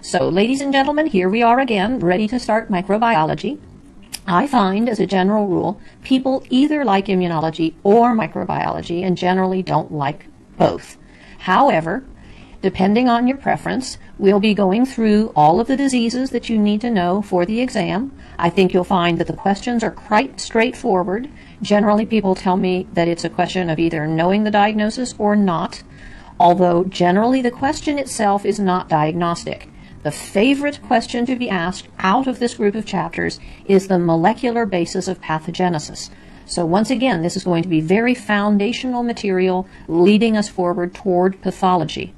So, ladies and gentlemen, here we are again, ready to start microbiology. I find, as a general rule, people either like immunology or microbiology and generally don't like both. However, depending on your preference, we'll be going through all of the diseases that you need to know for the exam. I think you'll find that the questions are quite straightforward. Generally, people tell me that it's a question of either knowing the diagnosis or not, although generally the question itself is not diagnostic. The favorite question to be asked out of this group of chapters is the molecular basis of pathogenesis. So once again, this is going to be very foundational material leading us forward toward pathology.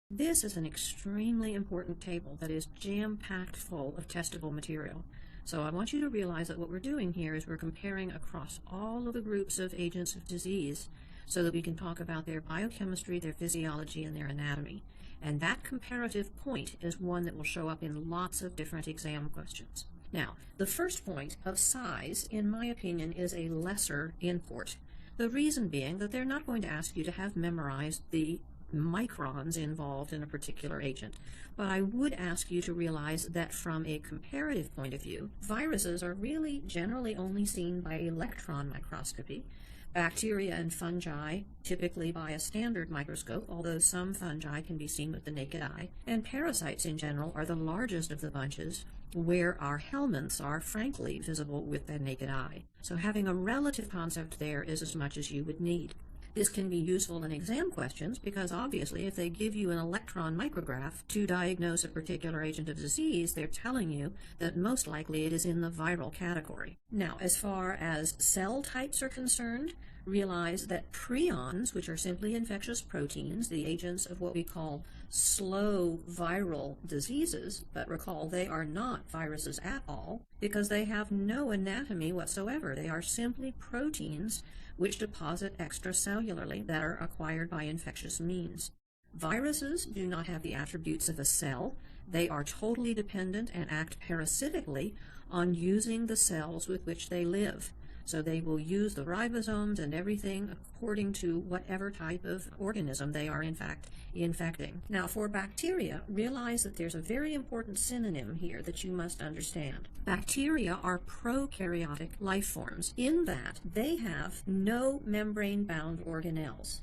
This is an extremely important table that is jam-packed full of testable material. So I want you to realize that what we're doing here is we're comparing across all of the groups of agents of disease so that we can talk about their biochemistry, their physiology, and their anatomy. And that comparative point is one that will show up in lots of different exam questions. Now, the first point of size, in my opinion, is a lesser import. The reason being that they're not going to ask you to have memorized the microns involved in a particular agent. But I would ask you to realize that from a comparative point of view, viruses are really generally only seen by electron microscopy. Bacteria and fungi typically by a standard microscope, although some fungi can be seen with the naked eye. And parasites in general are the largest of the bunches, where our helminths are frankly visible with the naked eye. So having a relative concept there is as much as you would need. This can be useful in exam questions because obviously if they give you an electron micrograph to diagnose a particular agent of disease, they're telling you that most likely it is in the viral category. Now, as far as cell types are concerned, realize that prions, which are simply infectious proteins, the agents of what we call slow viral diseases, but recall they are not viruses at all because they have no anatomy whatsoever. They are simply proteins which deposit extracellularly that are acquired by infectious means. Viruses do not have the attributes of a cell. They are totally dependent and act parasitically on using the cells with which they live. So they will use the ribosomes and everything according to whatever type of organism they are in fact infecting. Now for bacteria, realize that there's a very important synonym here that you must understand. Bacteria are prokaryotic life forms in that they have no membrane-bound organelles.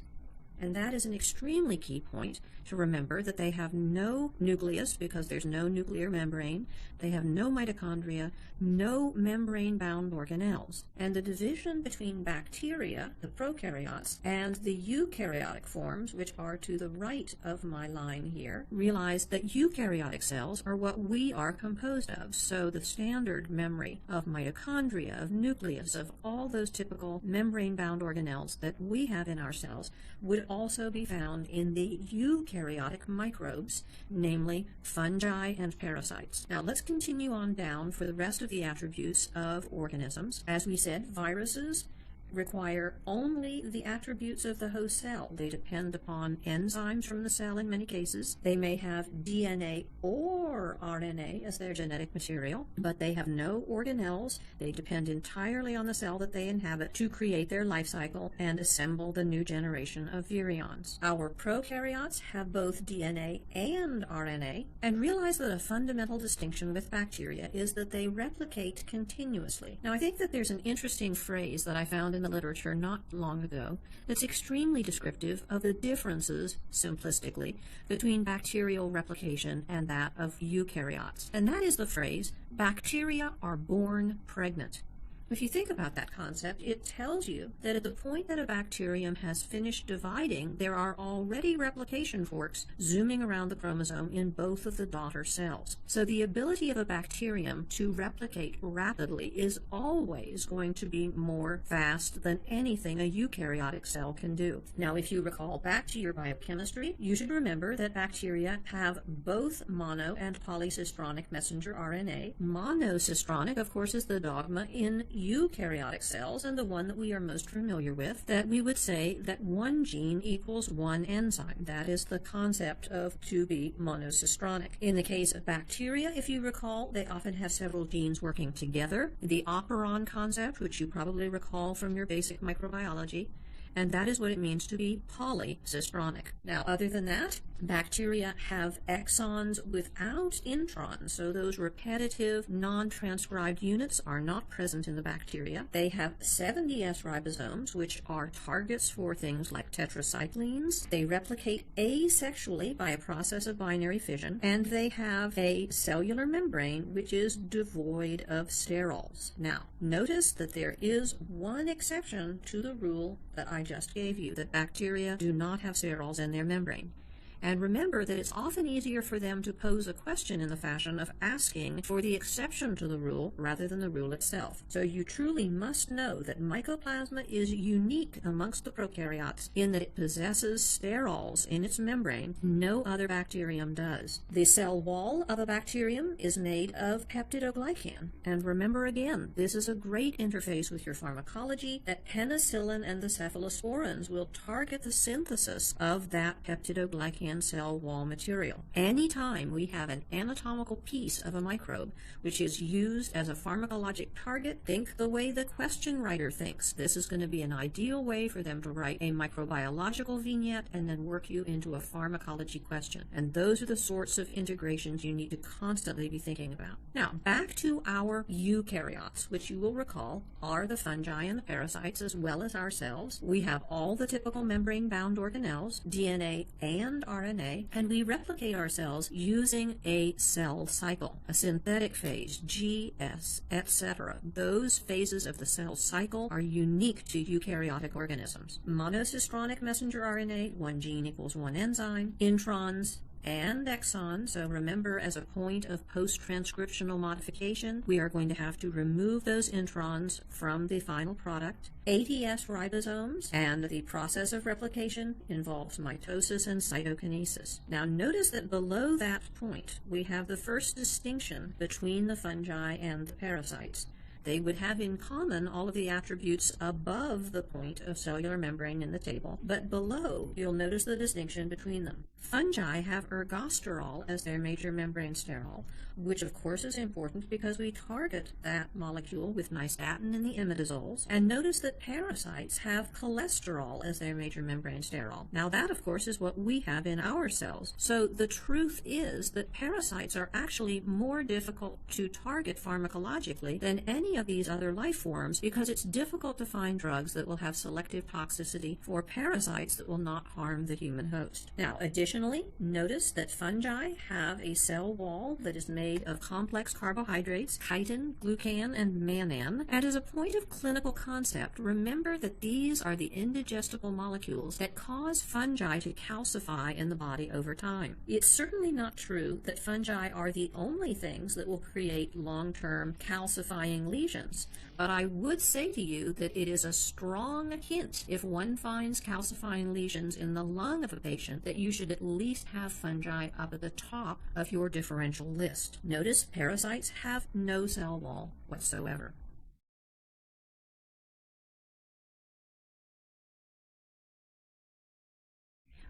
And that is an extremely key point to remember, that they have no nucleus because there's no nuclear membrane. They have no mitochondria, no membrane-bound organelles. And the division between bacteria, the prokaryotes, and the eukaryotic forms, which are to the right of my line here, realize that eukaryotic cells are what we are composed of. So the standard memory of mitochondria, of nucleus, of all those typical membrane-bound organelles that we have in our cells would also be found in the eukaryotic microbes, namely fungi and parasites. Now let's continue on down for the rest of the attributes of organisms. As we said, viruses require only the attributes of the host cell. They depend upon enzymes from the cell in many cases. They may have DNA or RNA as their genetic material, but they have no organelles. They depend entirely on the cell that they inhabit to create their life cycle and assemble the new generation of virions. Our prokaryotes have both DNA and RNA, and realize that a fundamental distinction with bacteria is that they replicate continuously. Now I think that there's an interesting phrase that I found in the literature not long ago that's extremely descriptive of the differences, simplistically, between bacterial replication and that of eukaryotes. And that is the phrase, bacteria are born pregnant. If you think about that concept, it tells you that at the point that a bacterium has finished dividing, there are already replication forks zooming around the chromosome in both of the daughter cells. So the ability of a bacterium to replicate rapidly is always going to be more fast than anything a eukaryotic cell can do. Now, if you recall back to your biochemistry, you should remember that bacteria have both mono and polycistronic messenger RNA. Monocistronic, of course, is the dogma in eukaryotic cells, and the one that we are most familiar with, that we would say that one gene equals one enzyme. That is the concept of to be monocistronic. In the case of bacteria, if you recall, they often have several genes working together. The operon concept, which you probably recall from your basic microbiology, and that is what it means to be polycistronic. Now, other than that, bacteria have exons without introns, so those repetitive, non-transcribed units are not present in the bacteria. They have 70 S ribosomes, which are targets for things like tetracyclines. They replicate asexually by a process of binary fission, and they have a cellular membrane which is devoid of sterols. Now, notice that there is one exception to the rule that I just gave you, that bacteria do not have sterols in their membrane. And remember that it's often easier for them to pose a question in the fashion of asking for the exception to the rule rather than the rule itself. So you truly must know that mycoplasma is unique amongst the prokaryotes in that it possesses sterols in its membrane. No other bacterium does. The cell wall of a bacterium is made of peptidoglycan. And remember again, this is a great interface with your pharmacology, that penicillin and the cephalosporins will target the synthesis of that peptidoglycan cell wall material. Anytime we have an anatomical piece of a microbe which is used as a pharmacologic target, think the way the question writer thinks. This is going to be an ideal way for them to write a microbiological vignette and then work you into a pharmacology question. And those are the sorts of integrations you need to constantly be thinking about. Now, back to our eukaryotes, which you will recall are the fungi and the parasites as well as our cells. We have all the typical membrane-bound organelles, DNA and RNA, and we replicate our cells using a cell cycle, a synthetic phase, GS, etc. Those phases of the cell cycle are unique to eukaryotic organisms. Monocistronic messenger RNA, one gene equals one enzyme, introns, and exons. So remember, as a point of post-transcriptional modification, we are going to have to remove those introns from the final product. 80 S ribosomes, and the process of replication involves mitosis and cytokinesis. Now notice that below that point, we have the first distinction between the fungi and the parasites. They would have in common all of the attributes above the point of cellular membrane in the table, but below you'll notice the distinction between them. Fungi have ergosterol as their major membrane sterol, which of course is important because we target that molecule with nystatin in the imidazoles. And notice that parasites have cholesterol as their major membrane sterol. Now that of course is what we have in our cells. So the truth is that parasites are actually more difficult to target pharmacologically than any of these other life forms, because it's difficult to find drugs that will have selective toxicity for parasites that will not harm the human host. Now, additionally, notice that fungi have a cell wall that is made of complex carbohydrates, chitin, glucan, and mannan. And as a point of clinical concept, remember that these are the indigestible molecules that cause fungi to calcify in the body over time. It's certainly not true that fungi are the only things that will create long-term calcifying lesions, but I would say to you that it is a strong hint, if one finds calcifying lesions in the lung of a patient, that you should at least have fungi up at the top of your differential list. Notice parasites have no cell wall whatsoever.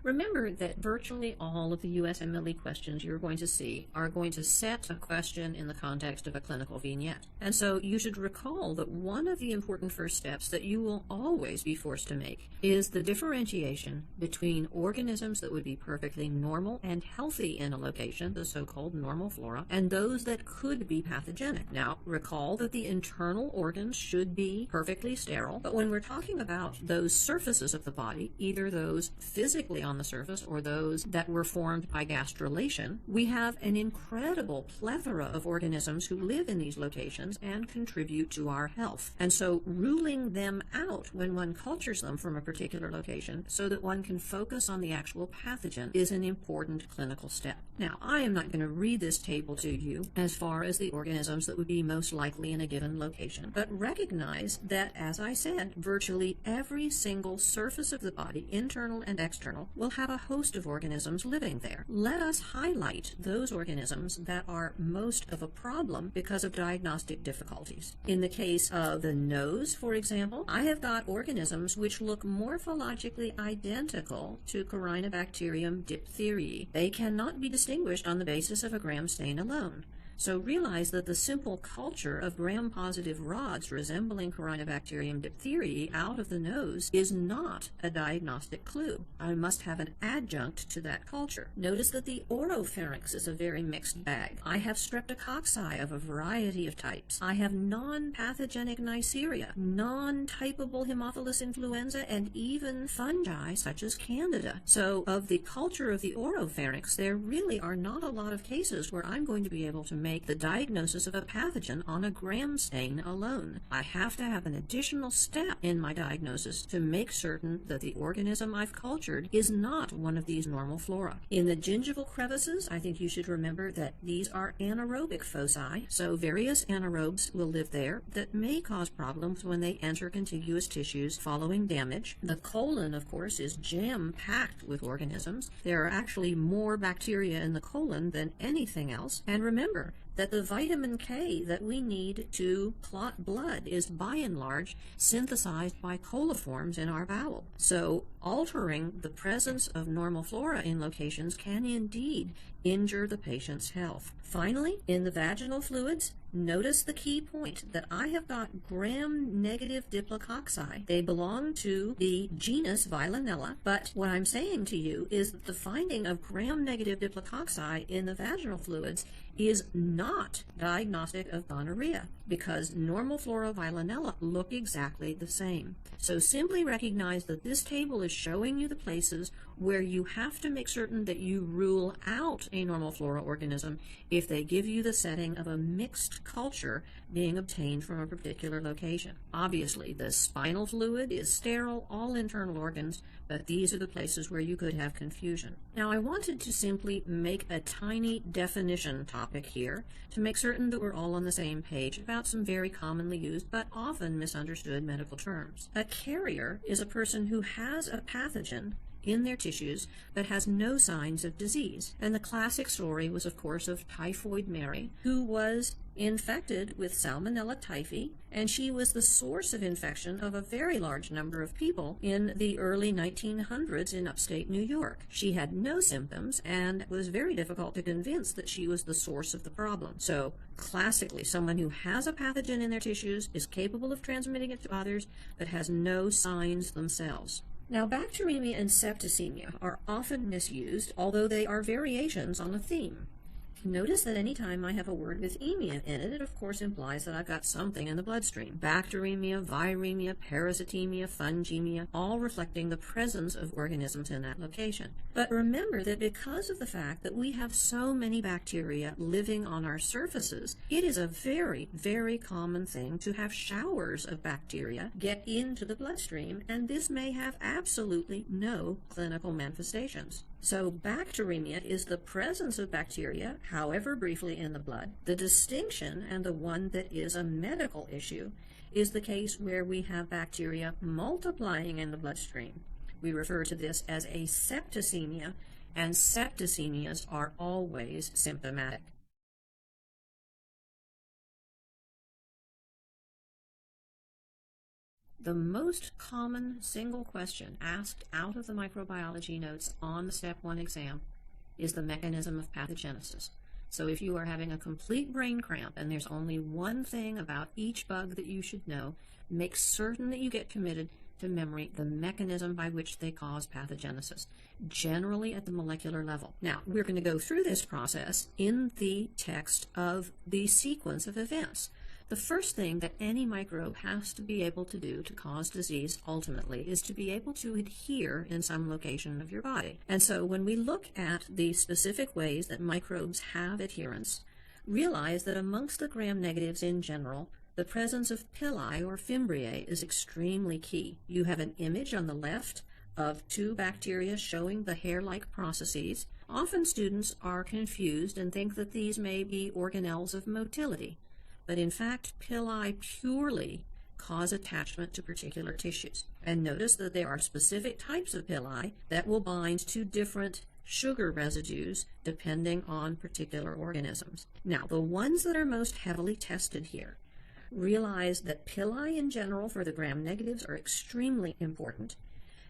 Remember that virtually all of the USMLE questions you're going to see are going to set a question in the context of a clinical vignette. And so you should recall that one of the important first steps that you will always be forced to make is the differentiation between organisms that would be perfectly normal and healthy in a location, the so-called normal flora, and those that could be pathogenic. Now, recall that the internal organs should be perfectly sterile, but when we're talking about those surfaces of the body, either those physically on the surface or those that were formed by gastrulation, we have an incredible plethora of organisms who live in these locations and contribute to our health. And so ruling them out when one cultures them from a particular location so that one can focus on the actual pathogen is an important clinical step. Now, I am not going to read this table to you as far as the organisms that would be most likely in a given location, but recognize that, as I said, virtually every single surface of the body, internal and external, will have a host of organisms living there. Let us highlight those organisms that are most of a problem because of diagnostic difficulties. In the case of the nose, for example, I have got organisms which look morphologically identical to Corynebacterium diphtheriae. They cannot be distinguished on the basis of a gram stain alone. So realize that the simple culture of gram-positive rods resembling Corynebacterium diphtheriae out of the nose is not a diagnostic clue. I must have an adjunct to that culture. Notice that the oropharynx is a very mixed bag. I have streptococci of a variety of types. I have non-pathogenic Neisseria, non-typable Haemophilus influenza, and even fungi such as Candida. So of the culture of the oropharynx, there really are not a lot of cases where I'm going to be able to make the diagnosis of a pathogen on a gram stain alone. I have to have an additional step in my diagnosis to make certain that the organism I've cultured is not one of these normal flora. In the gingival crevices, I think you should remember that these are anaerobic foci, so various anaerobes will live there that may cause problems when they enter contiguous tissues following damage. The colon, of course, is jam-packed with organisms. There are actually more bacteria in the colon than anything else. And remember that the vitamin K that we need to clot blood is by and large synthesized by coliforms in our bowel. So altering the presence of normal flora in locations can indeed injure the patient's health. Finally, in the vaginal fluids, notice the key point that I have got gram-negative diplococci. They belong to the genus Villanella, but what I'm saying to you is that the finding of gram-negative diplococci in the vaginal fluids is not diagnostic of gonorrhea, because normal flora Villanella look exactly the same. So simply recognize that this table is showing you the places where you have to make certain that you rule out a normal flora organism if they give you the setting of a mixed culture being obtained from a particular location. Obviously, the spinal fluid is sterile, all internal organs, but these are the places where you could have confusion. Now, I wanted to simply make a tiny definition topic here to make certain that we're all on the same page about some very commonly used but often misunderstood medical terms. A carrier is a person who has a pathogen in their tissues but has no signs of disease. And the classic story was, of course, of Typhoid Mary, who was infected with Salmonella typhi, and she was the source of infection of a very large number of people in the early 1900s in upstate New York. She had no symptoms and was very difficult to convince that she was the source of the problem. So classically, someone who has a pathogen in their tissues is capable of transmitting it to others but has no signs themselves. Now, bacteremia and septicemia are often misused, although they are variations on a theme. Notice that any time I have a word with emia in it, it of course implies that I've got something in the bloodstream. Bacteremia, viremia, parasitemia, fungemia, all reflecting the presence of organisms in that location. But remember that because of the fact that we have so many bacteria living on our surfaces, it is a very, very common thing to have showers of bacteria get into the bloodstream, and this may have absolutely no clinical manifestations. So bacteremia is the presence of bacteria, however briefly, in the blood. The distinction, and the one that is a medical issue, is the case where we have bacteria multiplying in the bloodstream. We refer to this as a septicemia, and septicemias are always symptomatic. The most common single question asked out of the microbiology notes on the Step 1 exam is the mechanism of pathogenesis. So if you are having a complete brain cramp and there's only one thing about each bug that you should know, make certain that you get committed to memory the mechanism by which they cause pathogenesis, generally at the molecular level. Now, we're going to go through this process in the text of the sequence of events. The first thing that any microbe has to be able to do to cause disease ultimately is to be able to adhere in some location of your body. And so when we look at the specific ways that microbes have adherence, realize that amongst the gram-negatives in general, the presence of pili or fimbriae is extremely key. You have an image on the left of two bacteria showing the hair-like processes. Often students are confused and think that these may be organelles of motility. But in fact, pili purely cause attachment to particular tissues. And notice that there are specific types of pili that will bind to different sugar residues depending on particular organisms. Now, the ones that are most heavily tested here, realize that pili in general for the gram-negatives are extremely important.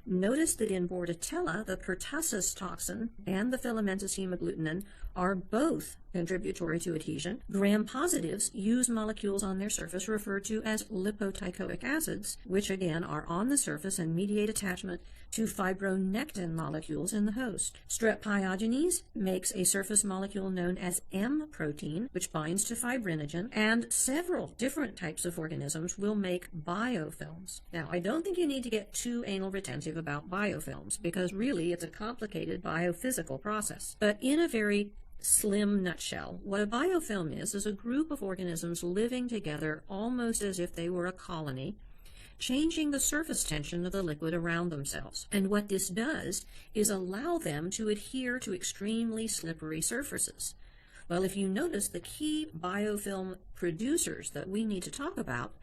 Notice that in Bordetella, the pertussis toxin and the filamentous hemagglutinin are both contributory to adhesion. Gram-positives use molecules on their surface referred to as lipoteichoic acids, which again are on the surface and mediate attachment to fibronectin molecules in the host. Strep pyogenes makes a surface molecule known as M protein, which binds to fibrinogen, and several different types of organisms will make biofilms. Now, I don't think you need to get too anal retentive about biofilms, because really it's a complicated biophysical process. But in a very slim nutshell, what a biofilm is a group of organisms living together almost as if they were a colony, changing the surface tension of the liquid around themselves. And what this does is allow them to adhere to extremely slippery surfaces. Well, if you notice the key biofilm producers that we need to talk about,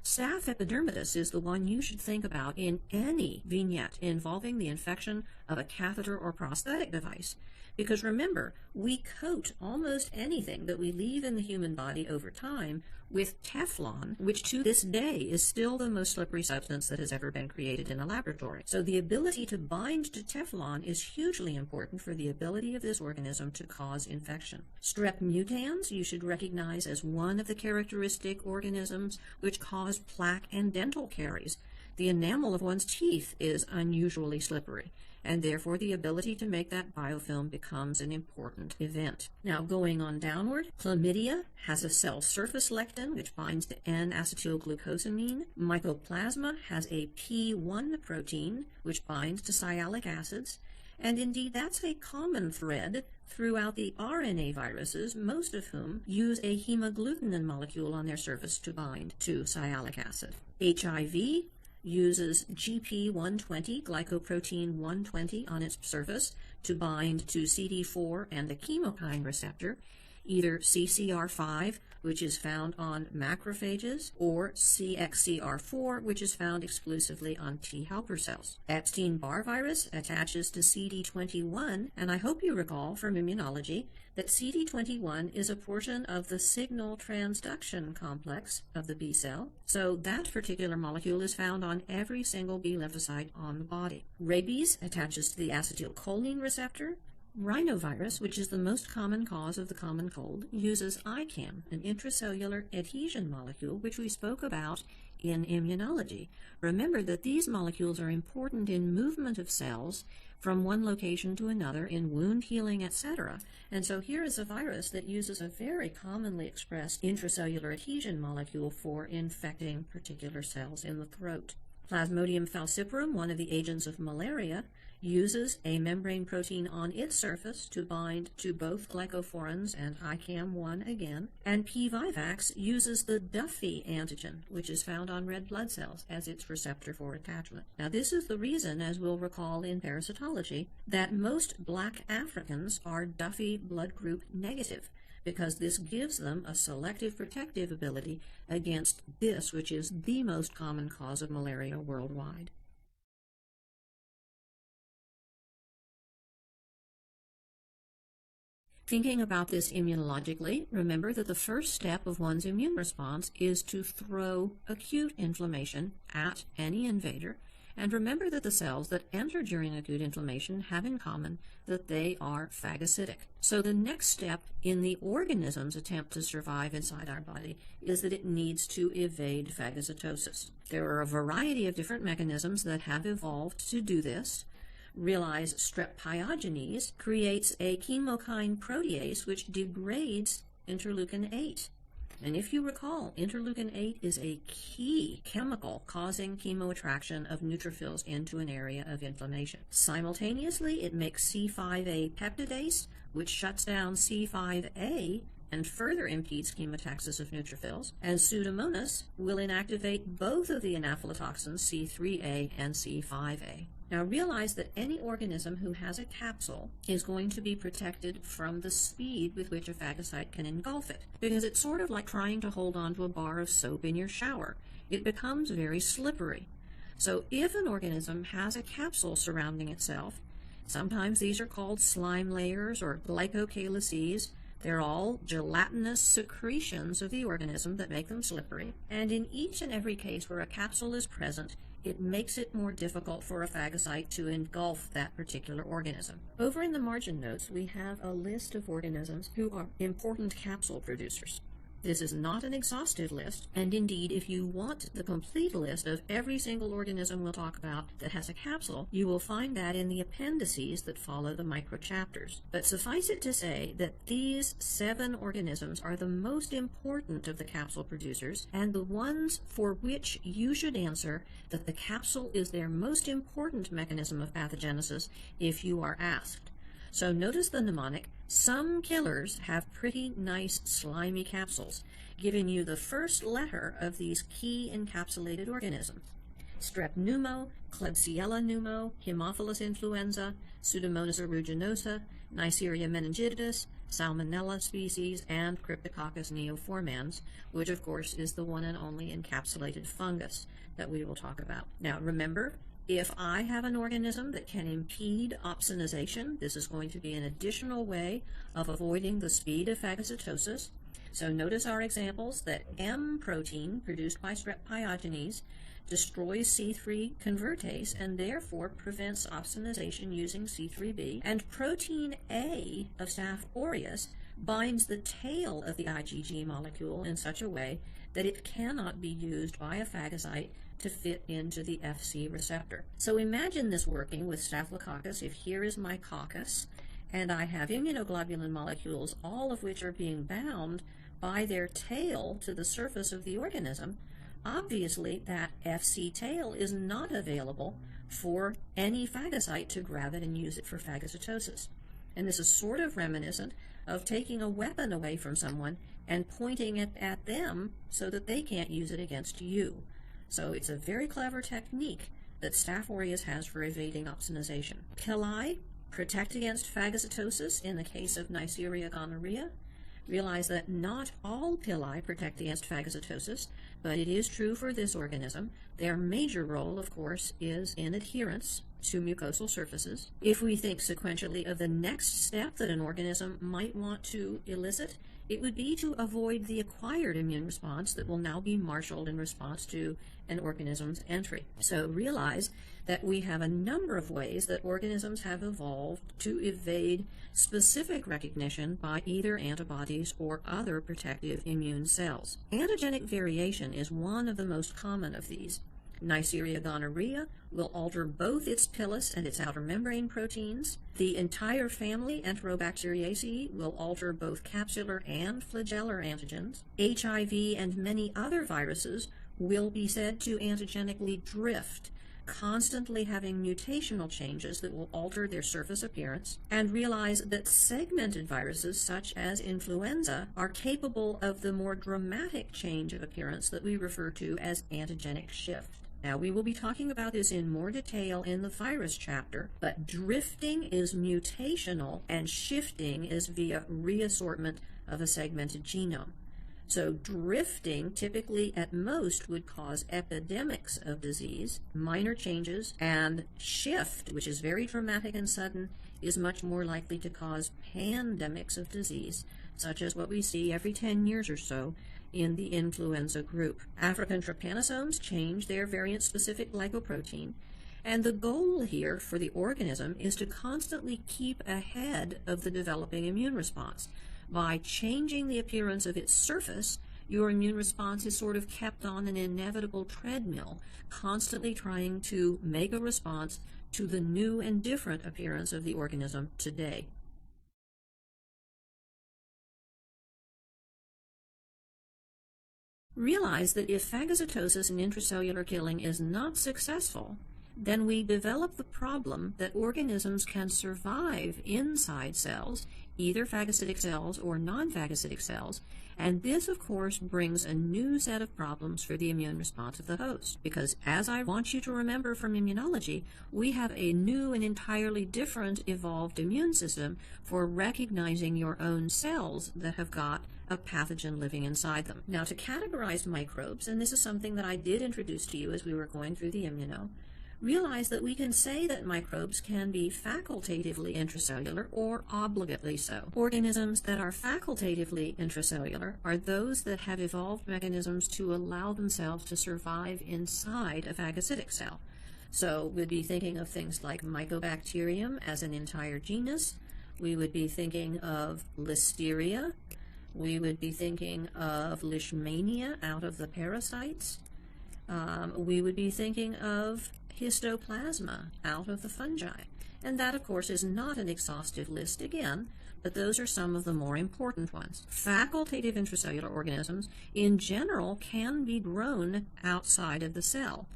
Staph epidermidis is the one you should think about in any vignette involving the infection of a catheter or prosthetic device. Because remember, we coat almost anything that we leave in the human body over time with Teflon, which to this day is still the most slippery substance that has ever been created in a laboratory. So the ability to bind to Teflon is hugely important for the ability of this organism to cause infection. Strep mutans you should recognize as one of the characteristic organisms which cause plaque and dental caries. The enamel of one's teeth is unusually slippery, and therefore the ability to make that biofilm becomes an important event. Now, going on downward, chlamydia has a cell surface lectin, which binds to N-acetylglucosamine. Mycoplasma has a P1 protein, which binds to sialic acids. And indeed, that's a common thread throughout the RNA viruses, most of whom use a hemagglutinin molecule on their surface to bind to sialic acid. HIV uses GP120, glycoprotein 120, on its surface to bind to CD4 and the chemokine receptor, either CCR5, which is found on macrophages, or CXCR4, which is found exclusively on T helper cells. Epstein-Barr virus attaches to CD21, and I hope you recall from immunology that CD21 is a portion of the signal transduction complex of the B cell, so that particular molecule is found on every single B lymphocyte on the body. Rabies attaches to the acetylcholine receptor. Rhinovirus, which is the most common cause of the common cold, uses ICAM, an intracellular adhesion molecule, which we spoke about in immunology. Remember that these molecules are important in movement of cells from one location to another in wound healing, etc. And so here is a virus that uses a very commonly expressed intracellular adhesion molecule for infecting particular cells in the throat. Plasmodium falciparum, one of the agents of malaria, uses a membrane protein on its surface to bind to both glycophorins and ICAM1 again, and P. vivax uses the Duffy antigen, which is found on red blood cells, as its receptor for attachment. Now, this is the reason, as we'll recall in parasitology, that most black Africans are Duffy blood group negative, because this gives them a selective protective ability against this, which is the most common cause of malaria worldwide. Thinking about this immunologically, remember that the first step of one's immune response is to throw acute inflammation at any invader, and remember that the cells that enter during acute inflammation have in common that they are phagocytic. So the next step in the organism's attempt to survive inside our body is that it needs to evade phagocytosis. There are a variety of different mechanisms that have evolved to do this. Realize strep pyogenes creates a chemokine protease which degrades interleukin-8. And if you recall, interleukin-8 is a key chemical causing chemoattraction of neutrophils into an area of inflammation. Simultaneously, it makes C5a peptidase, which shuts down C5a and further impedes chemotaxis of neutrophils, and Pseudomonas will inactivate both of the anaphylatoxins C3a and C5a. Now realize that any organism who has a capsule is going to be protected from the speed with which a phagocyte can engulf it, because it's sort of like trying to hold on to a bar of soap in your shower. It becomes very slippery. So if an organism has a capsule surrounding itself, sometimes these are called slime layers or glycocalyces. They're all gelatinous secretions of the organism that make them slippery. And in each and every case where a capsule is present, it makes it more difficult for a phagocyte to engulf that particular organism. Over in the margin notes, we have a list of organisms who are important capsule producers. This is not an exhaustive list, and indeed, if you want the complete list of every single organism we'll talk about that has a capsule, you will find that in the appendices that follow the microchapters. But suffice it to say that these 7 organisms are the most important of the capsule producers, and the ones for which you should answer that the capsule is their most important mechanism of pathogenesis if you are asked. So notice the mnemonic. Some killers have pretty nice slimy capsules, giving you the first letter of these key encapsulated organisms. Strep pneumo, Klebsiella pneumo, Haemophilus influenza, Pseudomonas aeruginosa, Neisseria meningitidis, Salmonella species, and Cryptococcus neoformans, which of course is the one and only encapsulated fungus that we will talk about. Now remember, if I have an organism that can impede opsonization, this is going to be an additional way of avoiding the speed of phagocytosis. So notice our examples that M protein produced by Strep pyogenes destroys C3 convertase and therefore prevents opsonization using C3b, and protein A of Staph aureus binds the tail of the IgG molecule in such a way that it cannot be used by a phagocyte to fit into the Fc receptor. So imagine this working with Staphylococcus. If here is my coccus, and I have immunoglobulin molecules, all of which are being bound by their tail to the surface of the organism, obviously that Fc tail is not available for any phagocyte to grab it and use it for phagocytosis. And this is sort of reminiscent of taking a weapon away from someone and pointing it at them so that they can't use it against you. So it's a very clever technique that Staph aureus has for evading opsonization. Pili protect against phagocytosis in the case of Neisseria gonorrhea. Realize that not all pili protect against phagocytosis, but it is true for this organism. Their major role, of course, is in adherence to mucosal surfaces. If we think sequentially of the next step that an organism might want to elicit, it would be to avoid the acquired immune response that will now be marshaled in response to an organism's entry. So realize that we have a number of ways that organisms have evolved to evade specific recognition by either antibodies or other protective immune cells. Antigenic variation is one of the most common of these. Neisseria gonorrhea will alter both its pilus and its outer membrane proteins. The entire family, Enterobacteriaceae, will alter both capsular and flagellar antigens. HIV and many other viruses will be said to antigenically drift, constantly having mutational changes that will alter their surface appearance. And realize that segmented viruses such as influenza are capable of the more dramatic change of appearance that we refer to as antigenic shift. Now, we will be talking about this in more detail in the virus chapter, but drifting is mutational and shifting is via reassortment of a segmented genome. So drifting typically at most would cause epidemics of disease, minor changes, and shift, which is very dramatic and sudden, is much more likely to cause pandemics of disease, such as what we see every 10 years or so in the influenza group. African trypanosomes change their variant-specific glycoprotein, and the goal here for the organism is to constantly keep ahead of the developing immune response. By changing the appearance of its surface, your immune response is sort of kept on an inevitable treadmill, constantly trying to make a response to the new and different appearance of the organism today. Realize that if phagocytosis and intracellular killing is not successful, then we develop the problem that organisms can survive inside cells, either phagocytic cells or non-phagocytic cells, and this, of course, brings a new set of problems for the immune response of the host. Because, as I want you to remember from immunology, we have a new and entirely different evolved immune system for recognizing your own cells that have got a pathogen living inside them. Now, to categorize microbes, and this is something that I did introduce to you as we were going through the immuno, realize that we can say that microbes can be facultatively intracellular or obligately so. Organisms that are facultatively intracellular are those that have evolved mechanisms to allow themselves to survive inside a phagocytic cell. So we'd be thinking of things like Mycobacterium as an entire genus. We would be thinking of Listeria. We would be thinking of Leishmania out of the parasites. We would be thinking of Histoplasma out of the fungi. And that, of course, is not an exhaustive list again, but those are some of the more important ones. Facultative intracellular organisms, in general, can be grown outside of the cell.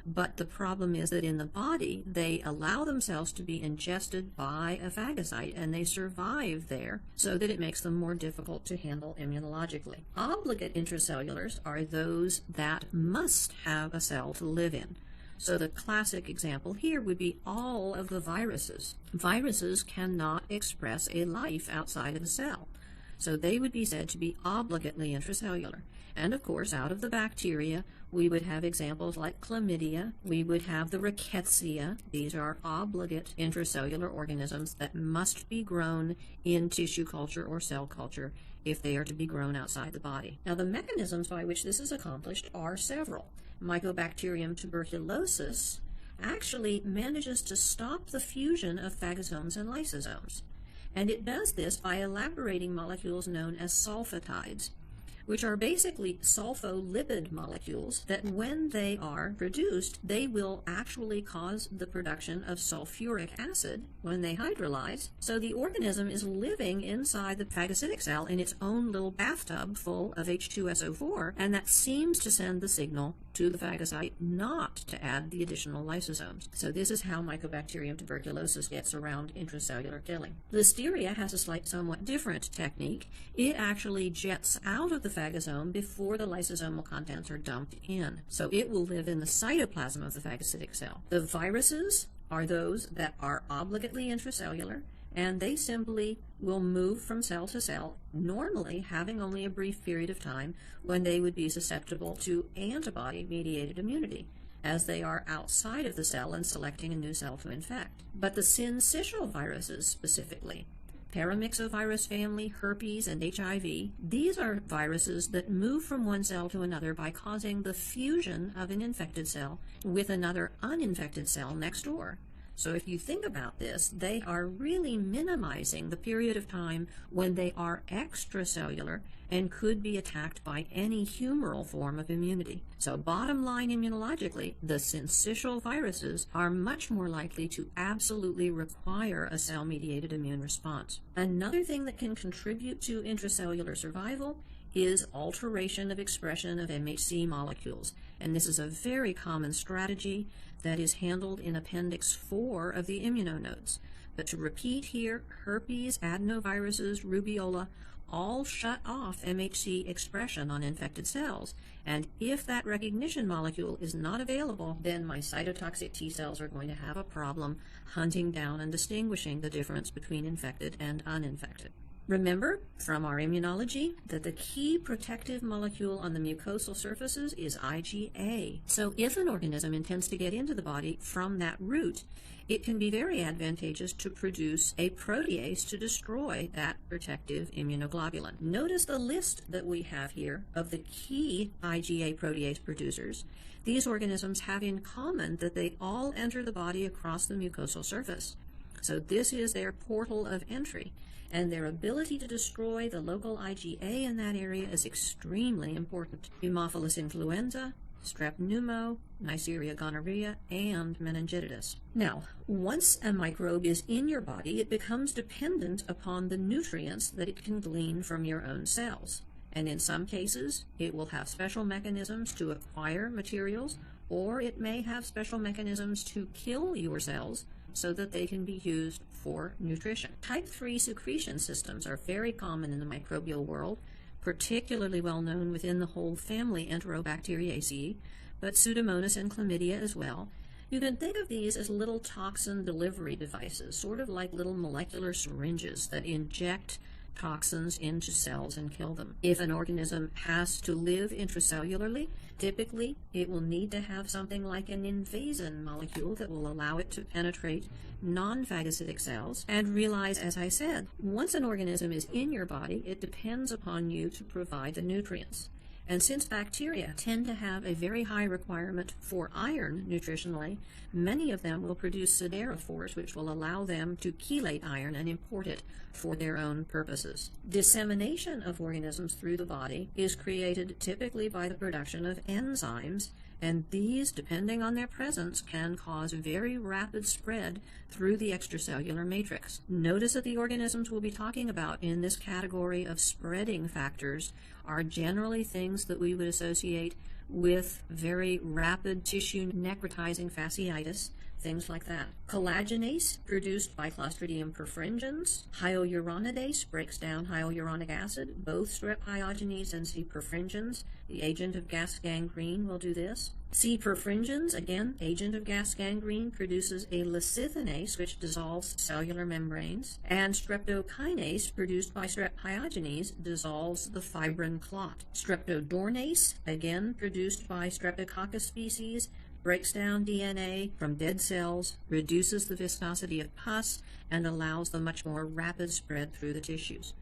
But the problem is that in the body, they allow themselves to be ingested by a phagocyte, and they survive there, so that it makes them more difficult to handle immunologically. Obligate intracellulars are those that must have a cell to live in. So the classic example here would be all of the viruses. Viruses cannot express a life outside of a cell. So they would be said to be obligately intracellular. And of course, out of the bacteria, we would have examples like chlamydia. We would have the rickettsia. These are obligate intracellular organisms that must be grown in tissue culture or cell culture if they are to be grown outside the body. Now, the mechanisms by which this is accomplished are several. Mycobacterium tuberculosis actually manages to stop the fusion of phagosomes and lysosomes. And it does this by elaborating molecules known as sulfatides, which are basically sulfolipid molecules that when they are produced, they will actually cause the production of sulfuric acid when they hydrolyze. So the organism is living inside the phagocytic cell in its own little bathtub full of H2SO4, and that seems to send the signal to the phagocyte not to add the additional lysosomes. So this is how Mycobacterium tuberculosis gets around intracellular killing. Listeria has a somewhat different technique. It actually jets out of the phagosome before the lysosomal contents are dumped in. So it will live in the cytoplasm of the phagocytic cell. The viruses are those that are obligately intracellular, and they simply will move from cell to cell, normally having only a brief period of time when they would be susceptible to antibody-mediated immunity, as they are outside of the cell and selecting a new cell to infect. But the syncytial viruses specifically, paramyxovirus family, herpes, and HIV, these are viruses that move from one cell to another by causing the fusion of an infected cell with another uninfected cell next door. So if you think about this, they are really minimizing the period of time when they are extracellular and could be attacked by any humoral form of immunity. So bottom line immunologically, the syncytial viruses are much more likely to absolutely require a cell-mediated immune response. Another thing that can contribute to intracellular survival is alteration of expression of MHC molecules. And this is a very common strategy that is handled in Appendix 4 of the immunonotes. But to repeat here, herpes, adenoviruses, rubeola, all shut off MHC expression on infected cells. And if that recognition molecule is not available, then my cytotoxic T cells are going to have a problem hunting down and distinguishing the difference between infected and uninfected. Remember from our immunology that the key protective molecule on the mucosal surfaces is IgA. So if an organism intends to get into the body from that route, it can be very advantageous to produce a protease to destroy that protective immunoglobulin. Notice the list that we have here of the key IgA protease producers. These organisms have in common that they all enter the body across the mucosal surface. So this is their portal of entry. And their ability to destroy the local IgA in that area is extremely important. Haemophilus influenza, strep pneumo, Neisseria gonorrhea, and meningitis. Now, once a microbe is in your body, it becomes dependent upon the nutrients that it can glean from your own cells. And in some cases, it will have special mechanisms to acquire materials, or it may have special mechanisms to kill your cells so that they can be used for nutrition. Type 3 secretion systems are very common in the microbial world, particularly well known within the whole family Enterobacteriaceae, but Pseudomonas and Chlamydia as well. You can think of these as little toxin delivery devices, sort of like little molecular syringes that inject toxins into cells and kill them. If an organism has to live intracellularly, typically it will need to have something like an invasion molecule that will allow it to penetrate non-phagocytic cells. And realize, as I said, once an organism is in your body, it depends upon you to provide the nutrients. And since bacteria tend to have a very high requirement for iron nutritionally, many of them will produce siderophores, which will allow them to chelate iron and import it for their own purposes. Dissemination of organisms through the body is created typically by the production of enzymes, and these, depending on their presence, can cause very rapid spread through the extracellular matrix. Notice that the organisms we'll be talking about in this category of spreading factors are generally things that we would associate with very rapid tissue necrotizing fasciitis, things like that. Collagenase, produced by Clostridium perfringens. Hyaluronidase breaks down hyaluronic acid. Both Strep pyogenes and C. perfringens, the agent of gas gangrene, will do this. C. perfringens, again, agent of gas gangrene, produces a lecithinase, which dissolves cellular membranes. And streptokinase, produced by Strep pyogenes, dissolves the fibrin clot. Streptodornase, again, produced by Streptococcus species, breaks down DNA from dead cells, reduces the viscosity of pus, and allows the much more rapid spread through the tissues.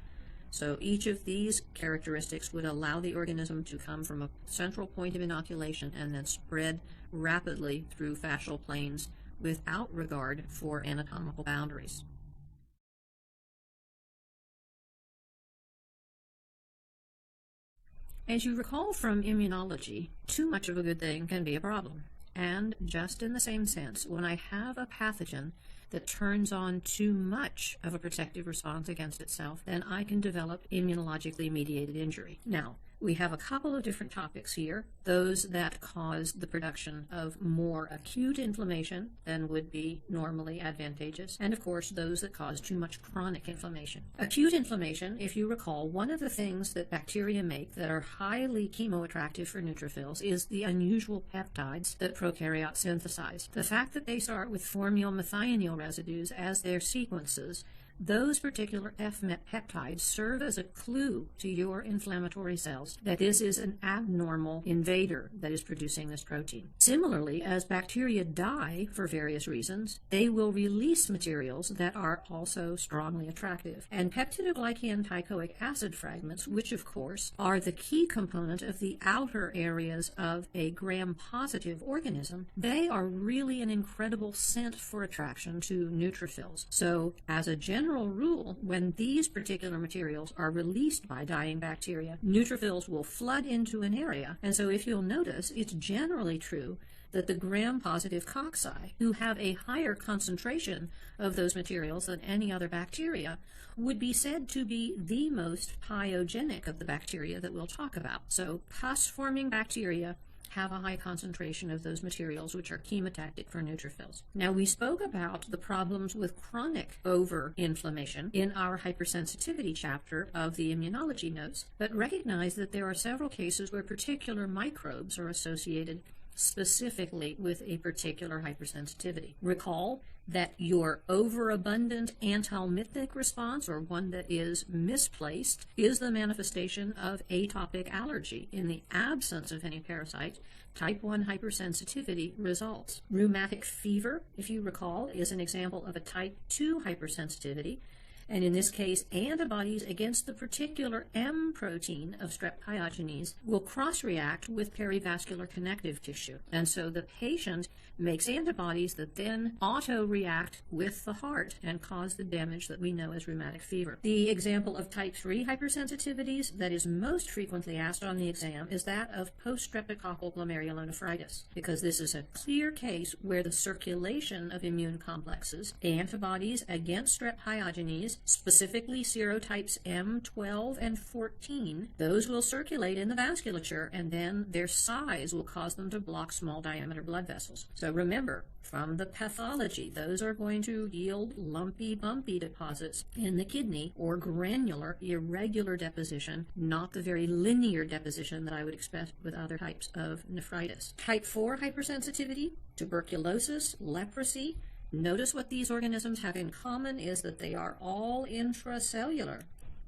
So each of these characteristics would allow the organism to come from a central point of inoculation and then spread rapidly through fascial planes without regard for anatomical boundaries. As you recall from immunology, too much of a good thing can be a problem. And just in the same sense, when I have a pathogen that turns on too much of a protective response against itself, then I can develop immunologically mediated injury. Now, we have a couple of different topics here, those that cause the production of more acute inflammation than would be normally advantageous, and of course those that cause too much chronic inflammation. Acute inflammation, if you recall, one of the things that bacteria make that are highly chemoattractive for neutrophils is the unusual peptides that prokaryotes synthesize. The fact that they start with formyl-methionine residues as their sequences, those particular F-met peptides serve as a clue to your inflammatory cells that this is an abnormal invader that is producing this protein. Similarly, as bacteria die for various reasons, they will release materials that are also strongly attractive. And peptidoglycan teichoic acid fragments, which of course are the key component of the outer areas of a gram-positive organism, they are really an incredible scent for attraction to neutrophils. So as a general rule, when these particular materials are released by dying bacteria, neutrophils will flood into an area. And so if you'll notice, it's generally true that the gram-positive cocci, who have a higher concentration of those materials than any other bacteria, would be said to be the most pyogenic of the bacteria that we'll talk about. So pus-forming bacteria have a high concentration of those materials, which are chemotactic for neutrophils. Now, we spoke about the problems with chronic overinflammation in our hypersensitivity chapter of the immunology notes, but recognize that there are several cases where particular microbes are associated specifically with a particular hypersensitivity. Recall that your overabundant antalmithic response, or one that is misplaced, is the manifestation of atopic allergy. In the absence of any parasite, type 1 hypersensitivity results. Rheumatic fever, if you recall, is an example of a type 2 hypersensitivity. And in this case, antibodies against the particular M protein of Strep pyogenes will cross-react with perivascular connective tissue. And so the patient makes antibodies that then auto-react with the heart and cause the damage that we know as rheumatic fever. The example of type 3 hypersensitivities that is most frequently asked on the exam is that of post-streptococcal glomerulonephritis, because this is a clear case where the circulation of immune complexes, antibodies against Strep pyogenes, specifically serotypes M, 12, and 14, those will circulate in the vasculature, and then their size will cause them to block small diameter blood vessels. So remember, from the pathology, those are going to yield lumpy, bumpy deposits in the kidney, or granular, irregular deposition, not the very linear deposition that I would expect with other types of nephritis. Type 4 hypersensitivity, tuberculosis, leprosy. Notice what these organisms have in common is that they are all intracellular.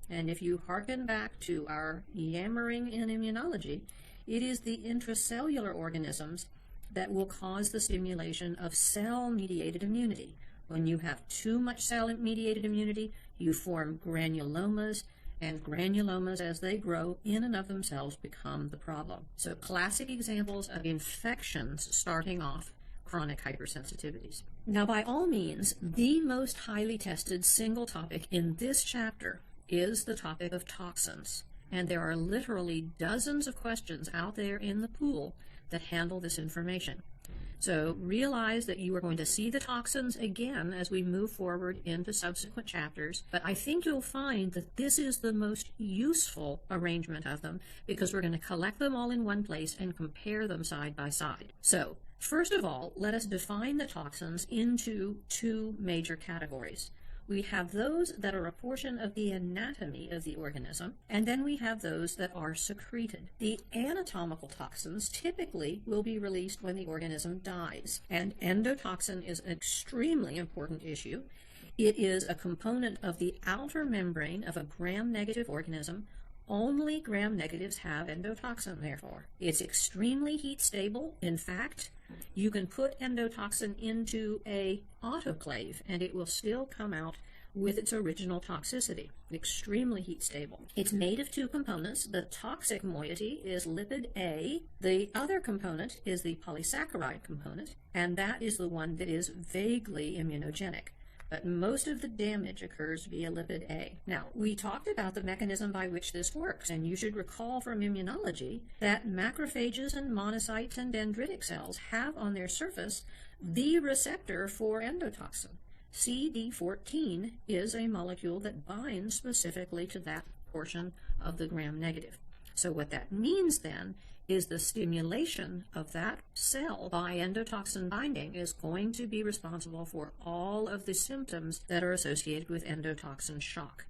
And if you hearken back to our yammering in immunology, it is the intracellular organisms that will cause the stimulation of cell-mediated immunity. When you have too much cell-mediated immunity, you form granulomas, and granulomas, as they grow in and of themselves, become the problem. So classic examples of infections starting off chronic hypersensitivities. Now, by all means, the most highly tested single topic in this chapter is the topic of toxins. And there are literally dozens of questions out there in the pool that handle this information. So realize that you are going to see the toxins again as we move forward into subsequent chapters, but I think you'll find that this is the most useful arrangement of them because we're going to collect them all in one place and compare them side by side. So first of all, let us define the toxins into two major categories. We have those that are a portion of the anatomy of the organism, and then we have those that are secreted. The anatomical toxins typically will be released when the organism dies, and endotoxin is an extremely important issue. It is a component of the outer membrane of a gram-negative organism. Only gram-negatives have endotoxin, therefore. It's extremely heat stable. In fact, you can put endotoxin into an autoclave and it will still come out with its original toxicity. Extremely heat stable. It's made of two components. The toxic moiety is lipid A. The other component is the polysaccharide component, and that is the one that is vaguely immunogenic. But most of the damage occurs via lipid A. Now, we talked about the mechanism by which this works, and you should recall from immunology that macrophages and monocytes and dendritic cells have on their surface the receptor for endotoxin. CD14 is a molecule that binds specifically to that portion of the gram-negative. So what that means then is the stimulation of that cell by endotoxin binding is going to be responsible for all of the symptoms that are associated with endotoxin shock.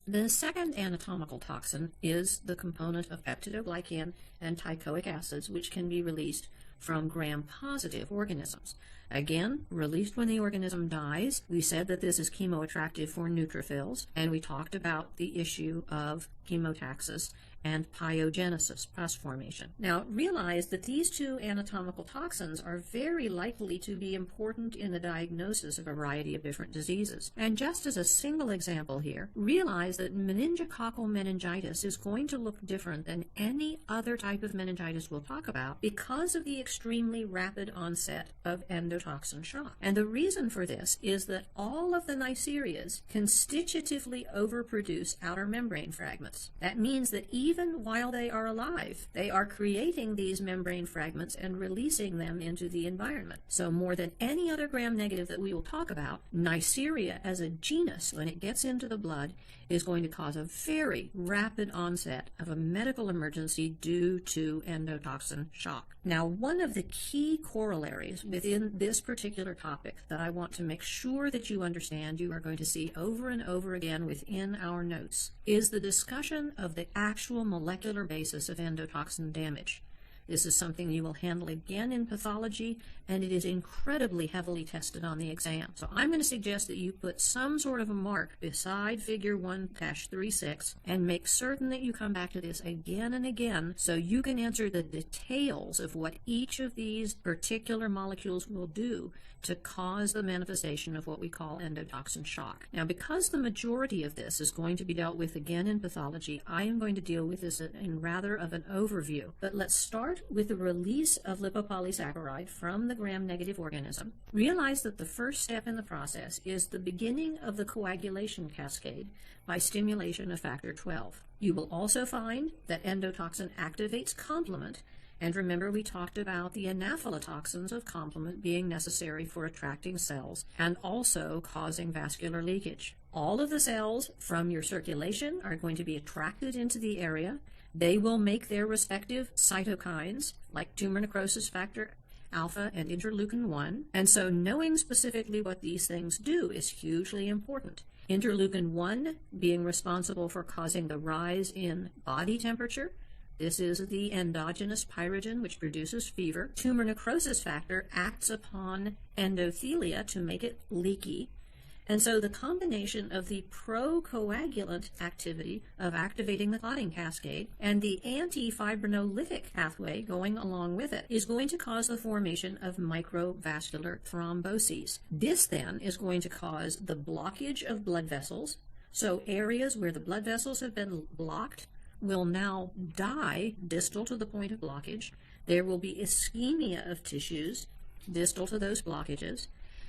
The second anatomical toxin is the component of peptidoglycan and teichoic acids, which can be released from gram-positive organisms. Again, released when the organism dies. We said that this is chemoattractive for neutrophils, and we talked about the issue of chemotaxis and pyogenesis, pus formation. Now, realize that these two anatomical toxins are very likely to be important in the diagnosis of a variety of different diseases. And just as a single example here, realize that meningococcal meningitis is going to look different than any other type of meningitis we'll talk about because of the extremely rapid onset of endotoxin shock. And the reason for this is that all of the Neisseриas constitutively overproduce outer membrane fragments. That means that even while they are alive, they are creating these membrane fragments and releasing them into the environment. So more than any other gram-negative that we will talk about, Neisseria as a genus, when it gets into the blood, is going to cause a very rapid onset of a medical emergency due to endotoxin shock. Now, one of the key corollaries within this particular topic that I want to make sure that you understand, you are going to see over and over again within our notes, is the discussion of the actual molecular basis of endotoxin damage. This is something you will handle again in pathology, and it is incredibly heavily tested on the exam. So I'm going to suggest that you put some sort of a mark beside figure 1-36 and make certain that you come back to this again and again so you can answer the details of what each of these particular molecules will do to cause the manifestation of what we call endotoxin shock. Now, because the majority of this is going to be dealt with again in pathology, I am going to deal with this in rather of an overview. But let's start with the release of lipopolysaccharide from the gram-negative organism. Realize that the first step in the process is the beginning of the coagulation cascade by stimulation of factor 12. You will also find that endotoxin activates complement. And remember, we talked about the anaphylatoxins of complement being necessary for attracting cells and also causing vascular leakage. All of the cells from your circulation are going to be attracted into the area. They will make their respective cytokines, like tumor necrosis factor alpha and interleukin-1. And so knowing specifically what these things do is hugely important. Interleukin-1 being responsible for causing the rise in body temperature, This is the endogenous pyrogen, which produces fever. Tumor necrosis factor acts upon endothelia to make it leaky. And so the combination of the procoagulant activity of activating the clotting cascade and the anti-fibrinolytic pathway going along with it is going to cause the formation of microvascular thromboses. This then is going to cause the blockage of blood vessels. So areas where the blood vessels have been blocked will now die distal to the point of blockage. There will be ischemia of tissues distal to those blockages.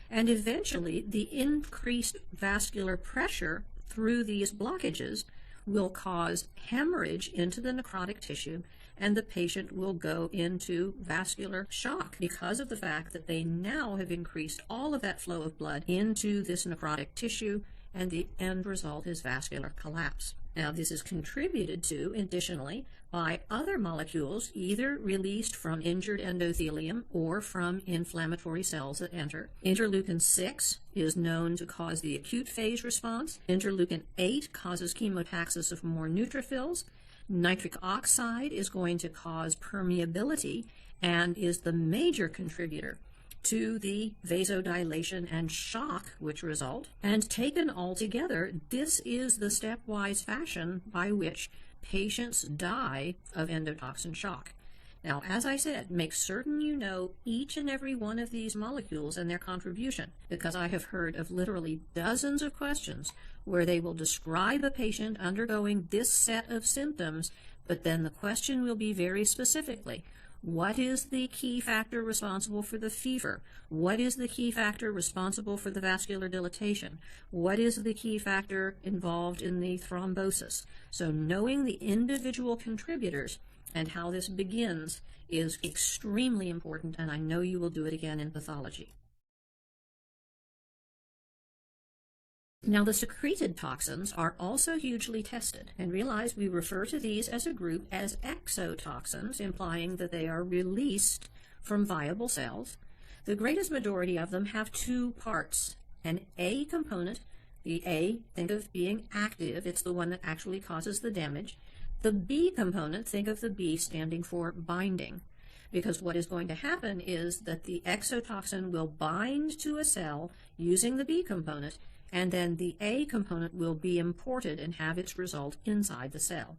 And eventually, the increased vascular pressure through these blockages will cause hemorrhage into the necrotic tissue, and the patient will go into vascular shock because of the fact that they now have increased all of that flow of blood into this necrotic tissue, and the end result is vascular collapse. Now, this is contributed to, additionally, by other molecules either released from injured endothelium or from inflammatory cells that enter. Interleukin 6 is known to cause the acute phase response. Interleukin 8 causes chemotaxis of more neutrophils. Nitric oxide is going to cause permeability and is the major contributor to the vasodilation and shock which result. And taken all together, this is the stepwise fashion by which patients die of endotoxin shock. Now, as I said, make certain you know each and every one of these molecules and their contribution, because I have heard of literally dozens of questions where they will describe a patient undergoing this set of symptoms, but then the question will be very specifically, what is the key factor responsible for the fever? What is the key factor responsible for the vascular dilatation? What is the key factor involved in the thrombosis? So knowing the individual contributors and how this begins is extremely important, and I know you will do it again in pathology. Now, the secreted toxins are also hugely tested, and realize we refer to these as a group as exotoxins, implying that they are released from viable cells. The greatest majority of them have two parts, an A component. The A, think of being active, it's the one that actually causes the damage. The B component, think of the B standing for binding, because what is going to happen is that the exotoxin will bind to a cell using the B component, and then the A component will be imported and have its result inside the cell.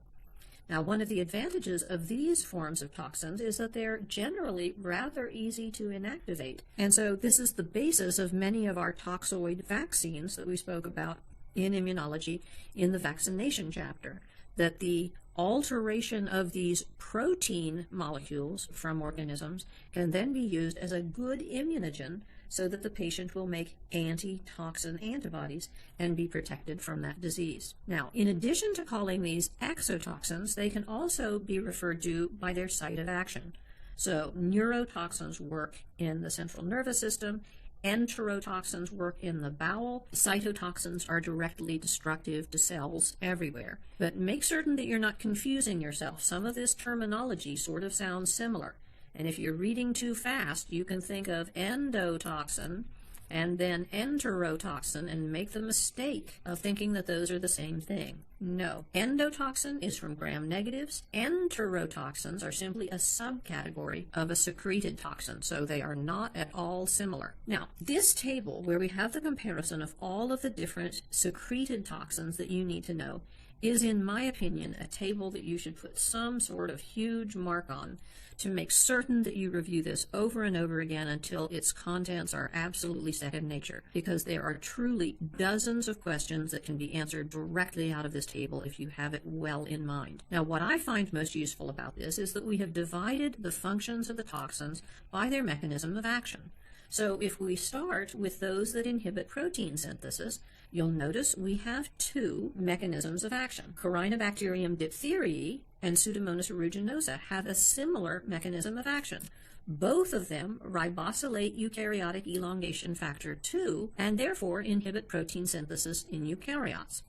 Now, one of the advantages of these forms of toxins is that they're generally rather easy to inactivate. And so this is the basis of many of our toxoid vaccines that we spoke about in immunology in the vaccination chapter, that the alteration of these protein molecules from organisms can then be used as a good immunogen so that the patient will make antitoxin antibodies and be protected from that disease. Now, in addition to calling these exotoxins, they can also be referred to by their site of action. So neurotoxins work in the central nervous system, enterotoxins work in the bowel, cytotoxins are directly destructive to cells everywhere. But make certain that you're not confusing yourself. Some of this terminology sort of sounds similar. And if you're reading too fast, you can think of endotoxin and then enterotoxin and make the mistake of thinking that those are the same thing. No. Endotoxin is from gram-negatives. Enterotoxins are simply a subcategory of a secreted toxin, so they are not at all similar. Now, this table, where we have the comparison of all of the different secreted toxins that you need to know, is, in my opinion, a table that you should put some sort of huge mark on to make certain that you review this over and over again until its contents are absolutely second nature, because there are truly dozens of questions that can be answered directly out of this table if you have it well in mind. Now, what I find most useful about this is that we have divided the functions of the toxins by their mechanism of action. So if we start with those that inhibit protein synthesis, you'll notice we have two mechanisms of action. Corynebacterium diphtheriae and Pseudomonas aeruginosa have a similar mechanism of action. Both of them ribosylate eukaryotic elongation factor 2 and therefore inhibit protein synthesis in eukaryotes.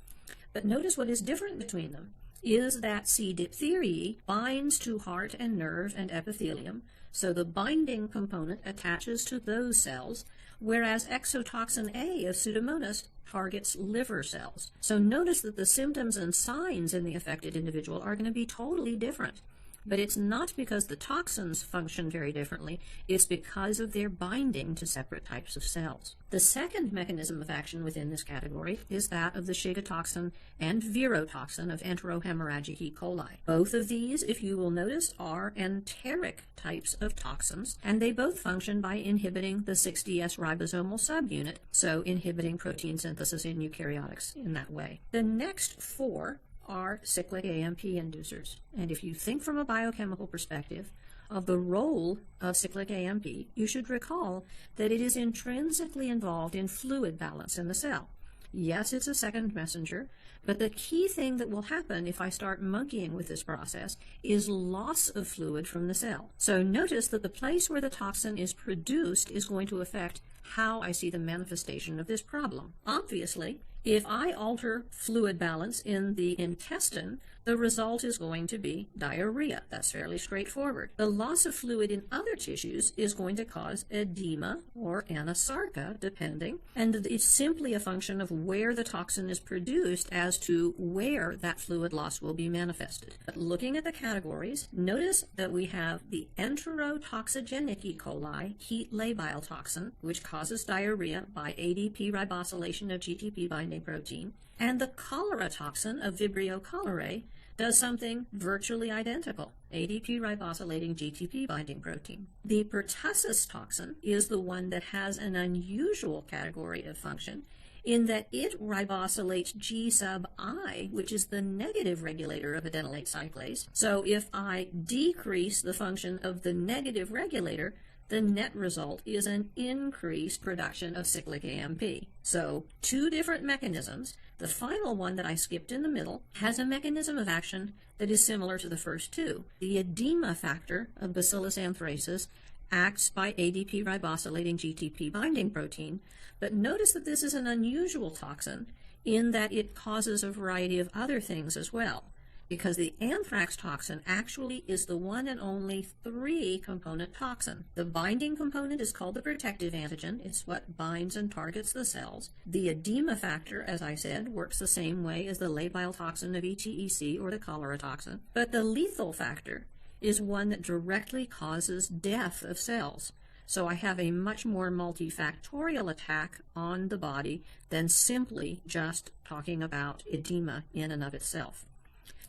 But notice what is different between them is that C. diphtheriae binds to heart and nerve and epithelium, so the binding component attaches to those cells, whereas exotoxin A of Pseudomonas targets liver cells. So notice that the symptoms and signs in the affected individual are going to be totally different. But it's not because the toxins function very differently, it's because of their binding to separate types of cells. The second mechanism of action within this category is that of the Shiga toxin and virotoxin of enterohemorrhagic E. coli. Both of these, if you will notice, are enteric types of toxins, and they both function by inhibiting the 6DS ribosomal subunit, so inhibiting protein synthesis in eukaryotics in that way. The next four are cyclic AMP inducers. And if you think from a biochemical perspective of the role of cyclic AMP, you should recall that it is intrinsically involved in fluid balance in the cell. Yes, it's a second messenger, but the key thing that will happen if I start monkeying with this process is loss of fluid from the cell. So notice that the place where the toxin is produced is going to affect how I see the manifestation of this problem. Obviously, if I alter fluid balance in the intestine, the result is going to be diarrhea. That's fairly straightforward. The loss of fluid in other tissues is going to cause edema or anasarca, depending, and it's simply a function of where the toxin is produced as to where that fluid loss will be manifested. But looking at the categories, notice that we have the enterotoxigenic E. coli heat labile toxin, which causes diarrhea by ADP ribosylation of GTP binding protein, and the cholera toxin of Vibrio cholerae does something virtually identical, ADP ribosylating GTP binding protein. The pertussis toxin is the one that has an unusual category of function in that it ribosylates G sub I, which is the negative regulator of adenylate cyclase. So if I decrease the function of the negative regulator, the net result is an increased production of cyclic AMP. So two different mechanisms. The final one that I skipped in the middle has a mechanism of action that is similar to the first two. The edema factor of Bacillus anthracis acts by ADP ribosylating GTP binding protein, but notice that this is an unusual toxin in that it causes a variety of other things as well, because the anthrax toxin actually is the one and only 3-component toxin. The binding component is called the protective antigen. It's what binds and targets the cells. The edema factor, as I said, works the same way as the labile toxin of ETEC or the cholera toxin. But the lethal factor is one that directly causes death of cells. So I have a much more multifactorial attack on the body than simply just talking about edema in and of itself.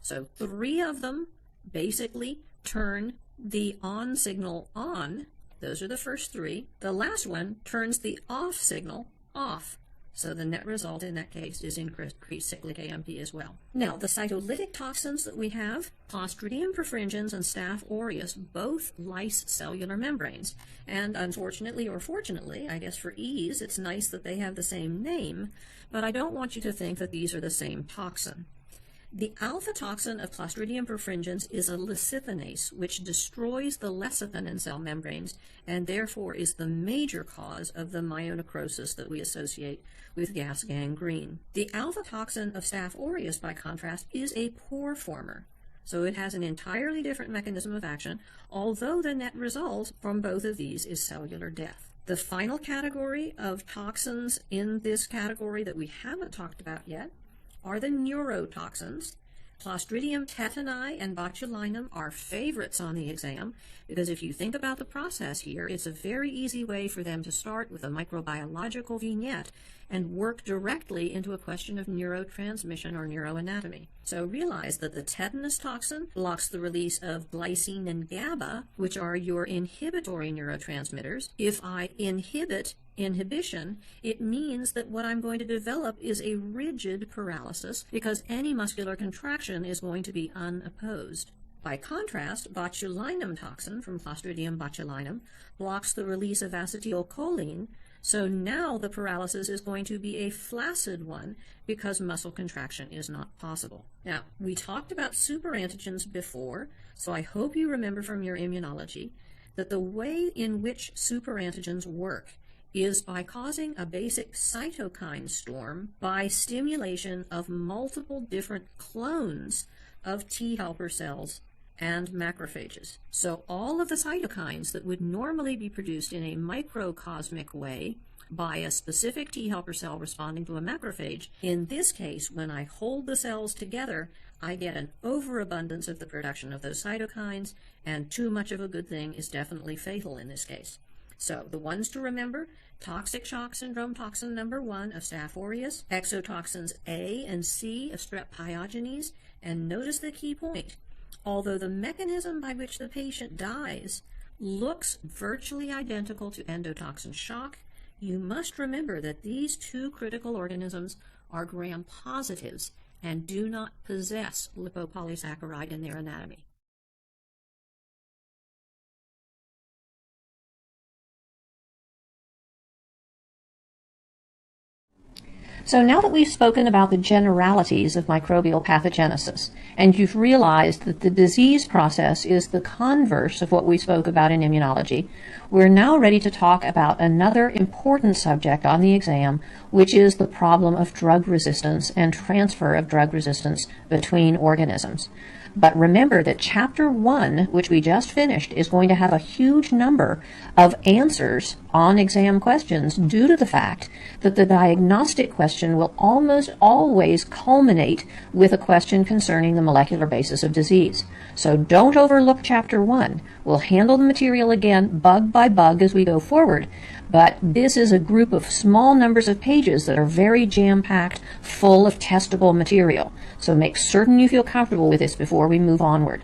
So 3 of them basically turn the on signal on. Those are the first 3. The last one turns the off signal off. So the net result in that case is increased cyclic AMP as well. Now, the cytolytic toxins that we have, Clostridium perfringens and Staph aureus, both lyse cellular membranes. And unfortunately, or fortunately, I guess for ease, it's nice that they have the same name, but I don't want you to think that these are the same toxin. The alpha toxin of Clostridium perfringens is a lecithinase, which destroys the lecithin in cell membranes and therefore is the major cause of the myonecrosis that we associate with gas gangrene. The alpha toxin of Staph aureus, by contrast, is a pore former. So it has an entirely different mechanism of action, although the net result from both of these is cellular death. The final category of toxins in this category that we haven't talked about yet are the neurotoxins. Clostridium tetani and botulinum are favorites on the exam because if you think about the process here, it's a very easy way for them to start with a microbiological vignette and work directly into a question of neurotransmission or neuroanatomy. So realize that the tetanus toxin blocks the release of glycine and GABA, which are your inhibitory neurotransmitters. If I inhibit inhibition, it means that what I'm going to develop is a rigid paralysis because any muscular contraction is going to be unopposed. By contrast, botulinum toxin from Clostridium botulinum blocks the release of acetylcholine, so now the paralysis is going to be a flaccid one because muscle contraction is not possible. Now, we talked about superantigens before, so I hope you remember from your immunology that the way in which superantigens work is by causing a basic cytokine storm by stimulation of multiple different clones of T helper cells and macrophages. So all of the cytokines that would normally be produced in a microcosmic way by a specific T helper cell responding to a macrophage. In this case, when I hold the cells together, I get an overabundance of the production of those cytokines, and too much of a good thing is definitely fatal in this case. So the ones to remember: toxic shock syndrome toxin number 1 of Staph aureus, exotoxins A and C of Strep pyogenes, and notice the key point. Although the mechanism by which the patient dies looks virtually identical to endotoxin shock, you must remember that these two critical organisms are gram-positives and do not possess lipopolysaccharide in their anatomy. So now that we've spoken about the generalities of microbial pathogenesis, and you've realized that the disease process is the converse of what we spoke about in immunology, we're now ready to talk about another important subject on the exam, which is the problem of drug resistance and transfer of drug resistance between organisms. But remember that Chapter 1, which we just finished, is going to have a huge number of answers on exam questions due to the fact that the diagnostic question will almost always culminate with a question concerning the molecular basis of disease. So don't overlook Chapter 1. We'll handle the material again bug by bug as we go forward, but this is a group of small numbers of pages that are very jam-packed, full of testable material. So make certain you feel comfortable with this before we move onward.